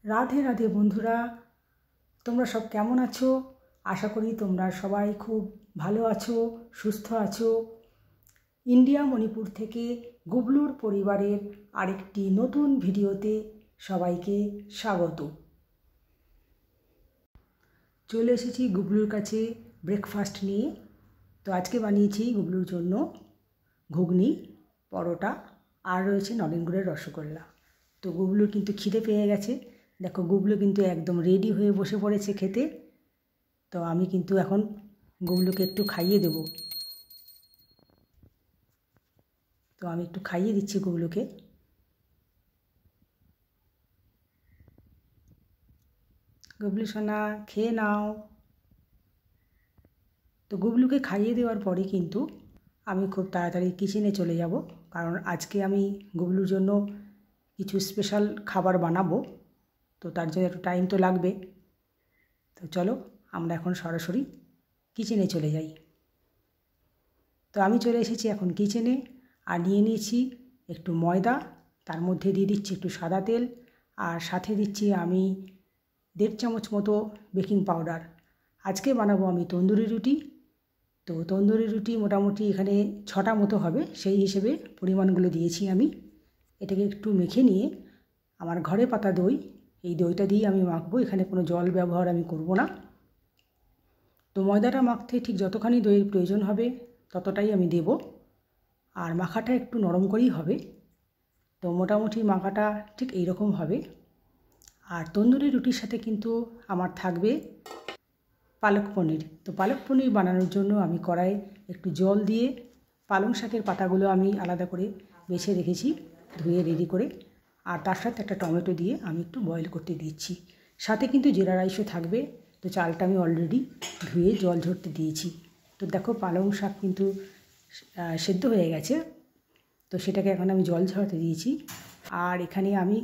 রাধে রাধে বন্ধুরা, তোমরা সব কেমন আছো? আশা করি তোমরা সবাই খুব ভালো আছো, সুস্থ আছো। ইন্ডিয়া মণিপুর থেকে গুবলুর পরিবারের আরেকটি নতুন ভিডিওতে সবাইকে স্বাগত। চলে এসেছি গুবলুর কাছে ব্রেকফাস্ট নিয়ে। তো আজকে বানিয়েছি গুবলুর জন্য ঘুগনি, পরোটা আর রয়েছে নলেন গুড়ের রসগোল্লা। তো গুবলুর কিন্তু খিদে পেয়ে গেছে। দেখো গুবলু কিন্তু একদম রেডি হয়ে বসে পড়েছে খেতে। তো আমি কিন্তু এখন গুবলুকে একটু খাইয়ে দেব। তো আমি একটু খাইয়ে দিচ্ছি গুবলুকে। গুবলু সোনা খেয়ে নাও। তো গুবলুকে খাইয়ে দেওয়ার পরে কিন্তু আমি খুব তাড়াতাড়ি কিচেনে চলে যাব, কারণ আজকে আমি গুবলুর জন্য কিছু স্পেশাল খাবার বানাবো। তো তার জন্য একটু টাইম তো লাগবে। তো চলো আমরা এখন সরাসরি কিচেনে চলে যাই। তো আমি চলে এসেছি এখন কিচেনে, আর নিয়ে নিয়েছি একটু ময়দা, তার মধ্যে দিয়ে দিচ্ছি একটু সাদা তেল, আর সাথে দিচ্ছি আমি 1.5 চামচ মতো বেকিং পাউডার। আজকে বানাবো আমি তন্দুরি রুটি। তো তন্দুরি রুটি মোটামুটি এখানে 6টা মতো হবে, সেই হিসেবে পরিমাণগুলো দিয়েছি আমি। এটাকে একটু মেখে নিয়ে আমার ঘরে পাতা দই, এই দইটা দিয়ে আমি মাখবো। এখানে কোনো জল ব্যবহার আমি করব না। তো ময়দাটা মাখতে ঠিক যতখানি দইয়ের প্রয়োজন হবে ততটাই আমি দেব, আর মাখাটা একটু নরম করেই হবে। তো মোটামুটি মাখাটা ঠিক এই রকম হবে। আর তন্দুরি রুটির সাথে কিন্তু আমার থাকবে পালক পনির। তো পালক পনির বানানোর জন্য আমি কড়াইয়ে একটু জল দিয়ে পালং শাকের পাতাগুলো আমি আলাদা করে বেছে রেখেছি, ধুয়ে রেডি করে। আর তার সাথে একটা টমেটো দিয়ে আমি একটু বয়েল করতে দিচ্ছি। সাথে কিন্তু জিরা রাইসও থাকবে। তো চালটা আমি অলরেডি ধুয়ে জল ঝরতে দিয়েছি। তো দেখো পালং শাক কিন্তু সেদ্ধ হয়ে গেছে। তো সেটাকে এখন আমি জল ঝরাতে দিয়েছি। আর এখানে আমি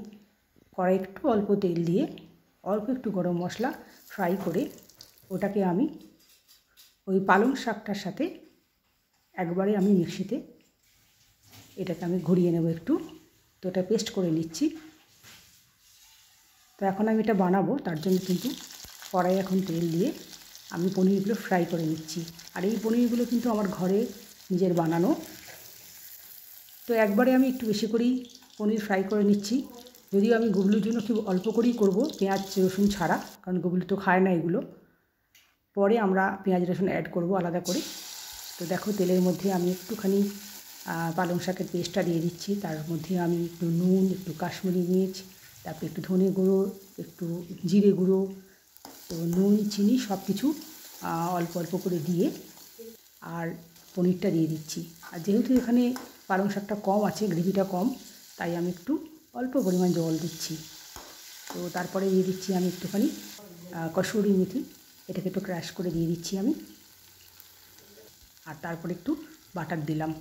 কড়াই একটু অল্প তেল দিয়ে অল্প একটু গরম মশলা ফ্রাই করে ওটাকে আমি ওই পালং শাকটার সাথে একবারে আমি মিক্সিতে এটাকে আমি ঘুরিয়ে নেব একটু। তো এটা পেস্ট করে নিচ্ছি। তো এখন আমি এটা বানাবো, তার জন্য কিন্তু কড়াই এখন তেল দিয়ে আমি পনিরগুলো ফ্রাই করে নিচ্ছি। আর এই পনিরগুলো কিন্তু আমার ঘরে নিজের বানানো। তো একবারে আমি একটু বেশি করেই পনির ফ্রাই করে নিচ্ছি। যদিও আমি গুবলুর জন্য খুব অল্প করেই করব, পেঁয়াজ রসুন ছাড়া, কারণ গুবলু তো খায় না এগুলো। পরে আমরা পেঁয়াজ রসুন অ্যাড করব আলাদা করে। তো দেখো তেলের মধ্যে আমি একটুখানি পালং শাকের পেস্টটা দিয়ে দিচ্ছি। তার মধ্যে আমি একটু নুন, একটু কাশ্মীরি মির্চ, তারপরে একটু ধনে গুঁড়ো, একটু জিরে গুঁড়ো, তো নুন চিনি সব কিছু অল্প অল্প করে দিয়ে আর পনিরটা দিয়ে দিচ্ছি। আর যেহেতু এখানে পালং শাকটা কম আছে, গ্রেভিটা কম, তাই আমি একটু অল্প পরিমাণ জল দিচ্ছি। তো তারপরে দিয়ে দিচ্ছি আমি একটুখানি কসুরি মেথি, এটাকে একটু ক্র্যাশ করে দিয়ে দিচ্ছি আমি। আর তারপরে একটু বাটার দিলাম।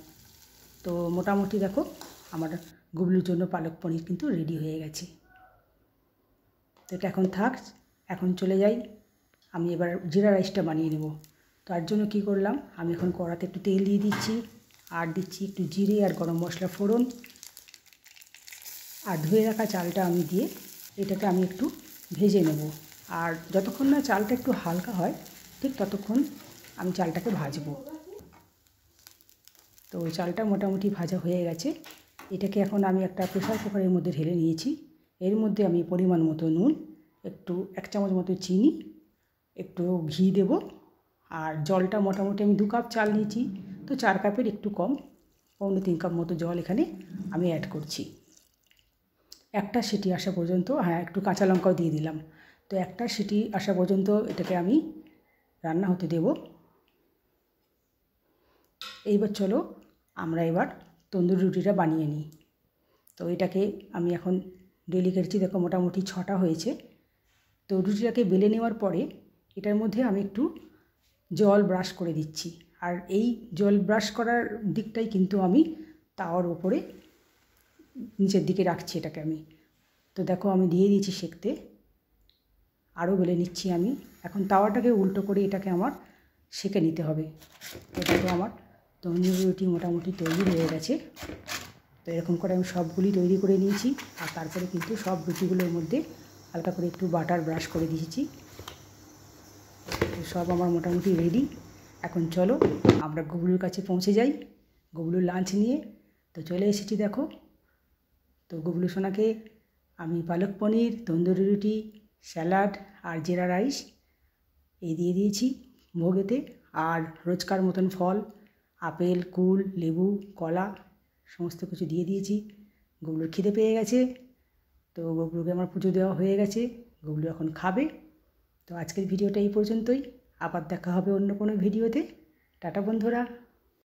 তো মোটামুটি দেখো আমার গুবলুর জন্য পালক পনির কিন্তু রেডি হয়ে গেছে। তো এটা এখন থাক, এখন চলে যাই আমি এবার জিরা রাইসটা বানিয়ে নেব। তার জন্য কি করলাম, আমি এখন কড়াতে একটু তেল দিয়ে দিচ্ছি, আর দিচ্ছি একটু জিরে আর গরম মশলা ফোড়ন, আর ধুয়ে রাখা চালটা আমি দিয়ে এটাকে আমি একটু ভেজে নেব। আর যতক্ষণ না চালটা একটু হালকা হয় ঠিক ততক্ষণ আমি চালটাকে ভাজবো। তো চালটা মোটামুটি ভাজা হয়ে গেছে। এটাকে এখন আমি একটা প্রেসার কুকারের মধ্যে ঢেলে নিয়েছি। এর মধ্যে আমি পরিমাণ মতো নুন, একটু 1 চামচ মতো চিনি, একটু ঘি দেব। আর জলটা মোটামুটি আমি 2 কাপ চাল নিয়েছি, তো 4 কাপের একটু কম, 3.25 কাপ মতো জল এখানে আমি অ্যাড করছি। একটা সিটি আসা পর্যন্ত, একটু কাঁচা লঙ্কাও দিয়ে দিলাম। তো একটা সিটি আসা পর্যন্ত এটাকে আমি রান্না হতে দেব। এইবার চলো আমরা এবার তন্দুরি রুটিটা বানিয়ে নিই। তো এটাকে আমি এখন ডেলি কেটেছি, দেখো মোটামুটি 6টা হয়েছে। তো রুটিটাকে বেলে নেওয়ার পরে এটার মধ্যে আমি একটু জল ব্রাশ করে দিচ্ছি। আর এই জল ব্রাশ করার দিকটাই কিন্তু আমি তাওয়ার উপরে নিচের দিকে রাখছি এটাকে আমি। তো দেখো আমি দিয়ে দিয়েছি সেঁকতে, আরও বেলে নিচ্ছি আমি। এখন তাওয়াটাকে উল্টো করে এটাকে আমার সেঁকে নিতে হবে। এটা তো আমার তন্দুরি রুটি মোটামুটি তৈরি হয়ে গেছে। তো এরকম করে আমি সবগুলি তৈরি করে নিয়েছি। আর তারপরে কিন্তু সব রুটিগুলোর মধ্যে হালকা করে একটু বাটার ব্রাশ করে দিয়েছি। তো সব আমার মোটামুটি রেডি। এখন চলো আমরা গুবলুর কাছে পৌঁছে যাই গুবলুর লাঞ্চ নিয়ে। তো চলে এসেছি দেখো। তো গুবলু সোনাকে আমি পালক পনির, তন্দুরি রুটি, স্যালাড আর জিরা রাইস এই দিয়ে দিয়েছি ভোগেতে। আর রোজকার মতন ফল, আপেল, কুল, লেবু, কলা সমস্ত কিছু দিয়ে দিয়েছি। গুবলুর খিদে পেয়ে গেছে, তো গুবলুকে আমার পুজো দেওয়া হয়ে গেছে, গুবলু এখন খাবে। তো আজকের ভিডিওটা এই পর্যন্তই, আবার দেখা হবে অন্য কোনো ভিডিওতে। টাটা বন্ধুরা।